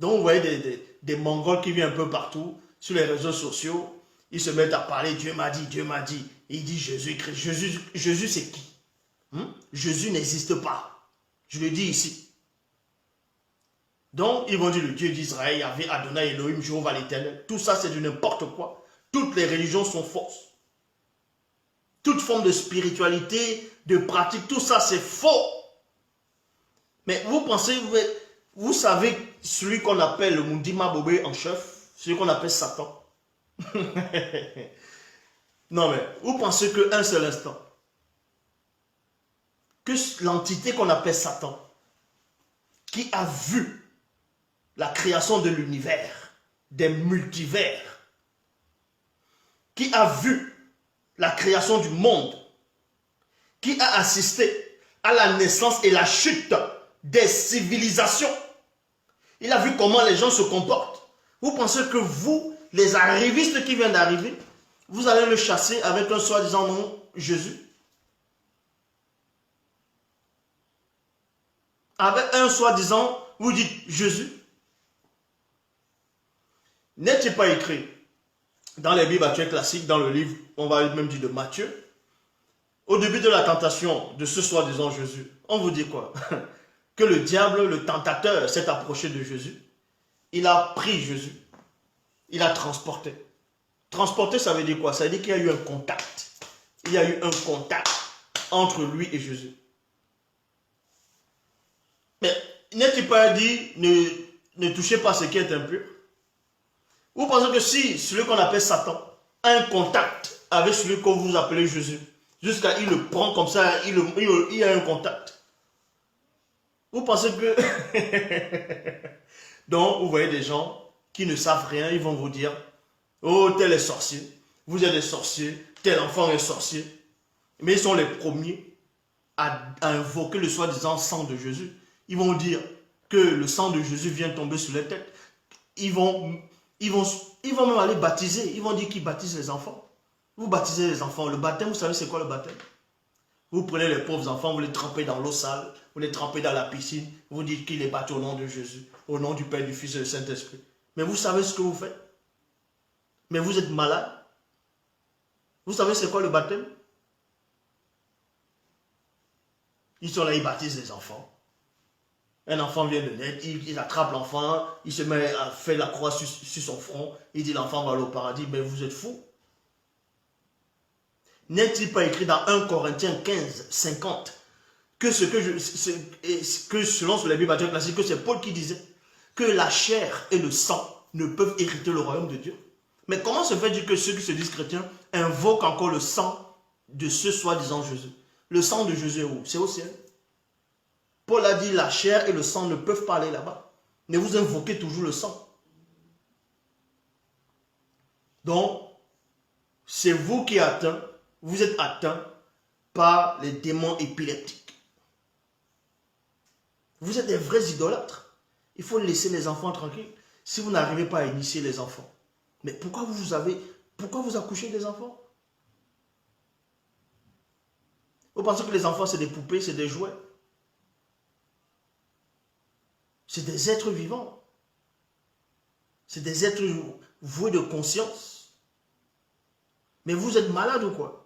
Donc vous voyez des Mongols qui viennent un peu partout sur les réseaux sociaux. Ils se mettent à parler, Dieu m'a dit, Dieu m'a dit. Et il dit Jésus-Christ. Jésus c'est qui? Jésus n'existe pas. Je le dis ici. Donc ils vont dire le Dieu d'Israël, Yahvé, Adonai, Elohim, Jéhovah l'Éternel. Tout ça c'est du n'importe quoi. Toutes les religions sont fausses. Toute forme de spiritualité, de pratique, tout ça c'est faux. Mais vous pensez, vous savez celui qu'on appelle le Mundima Bobé en chef, celui qu'on appelle Satan. Non mais, vous pensez qu'un seul instant, que l'entité qu'on appelle Satan, qui a vu la création de l'univers, des multivers, qui a vu la création du monde, qui a assisté à la naissance et la chute des civilisations, il a vu comment les gens se comportent. Vous pensez que vous, les arrivistes qui viennent d'arriver, vous allez le chasser avec un soi-disant nom Jésus? Avec un soi-disant, vous dites Jésus? N'est-il pas écrit dans les Bibles actuelles classiques, dans le livre, on va même dire de Matthieu, au début de la tentation de ce soi-disant Jésus, on vous dit quoi? Que le diable, le tentateur, s'est approché de Jésus. Il a pris Jésus. Il a transporté. Transporter, ça veut dire quoi? Ça veut dire qu'il y a eu un contact. Il y a eu un contact entre lui et Jésus. Mais n'est-il pas dit ne touchez pas ce qui est impur? Vous pensez que si celui qu'on appelle Satan a un contact avec celui que vous appelez Jésus, jusqu'à il le prend comme ça, il y a un contact. Vous pensez que... Donc, vous voyez des gens qui ne savent rien, ils vont vous dire, oh, tel est sorcier, vous êtes des sorciers, tel enfant est sorcier. Mais ils sont les premiers à invoquer le soi-disant sang de Jésus. Ils vont dire que le sang de Jésus vient tomber sur les têtes. Ils vont même aller baptiser. Ils vont dire qu'ils baptisent les enfants. Vous baptisez les enfants. Le baptême, vous savez c'est quoi le baptême? Vous prenez les pauvres enfants, vous les trempez dans l'eau sale, vous les trempez dans la piscine, vous dites qu'il est baptisé au nom de Jésus, au nom du Père, du Fils et du Saint-Esprit. Mais vous savez ce que vous faites? Mais vous êtes malade? Vous savez c'est quoi le baptême? Ils sont là, ils baptisent les enfants. Un enfant vient de naître, il attrape l'enfant, il se met à faire la croix sur son front, il dit l'enfant va aller au paradis, mais vous êtes fous. N'est-il pas écrit dans 1 Corinthiens 15, 50 que selon les Bibles classiques, que c'est Paul qui disait que la chair et le sang ne peuvent hériter le royaume de Dieu? Mais comment se fait-il que ceux qui se disent chrétiens invoquent encore le sang de ce soi-disant Jésus? Le sang de Jésus est où? C'est au ciel. Paul a dit la chair et le sang ne peuvent pas aller là-bas. Mais vous invoquez toujours le sang. Donc, c'est vous qui vous êtes atteint par les démons épileptiques. Vous êtes des vrais idolâtres. Il faut laisser les enfants tranquilles. Si vous n'arrivez pas à initier les enfants, mais pourquoi vous accouchez des enfants? Vous pensez que les enfants c'est des poupées, c'est des jouets? C'est des êtres vivants. C'est des êtres voués de conscience. Mais vous êtes malade ou quoi?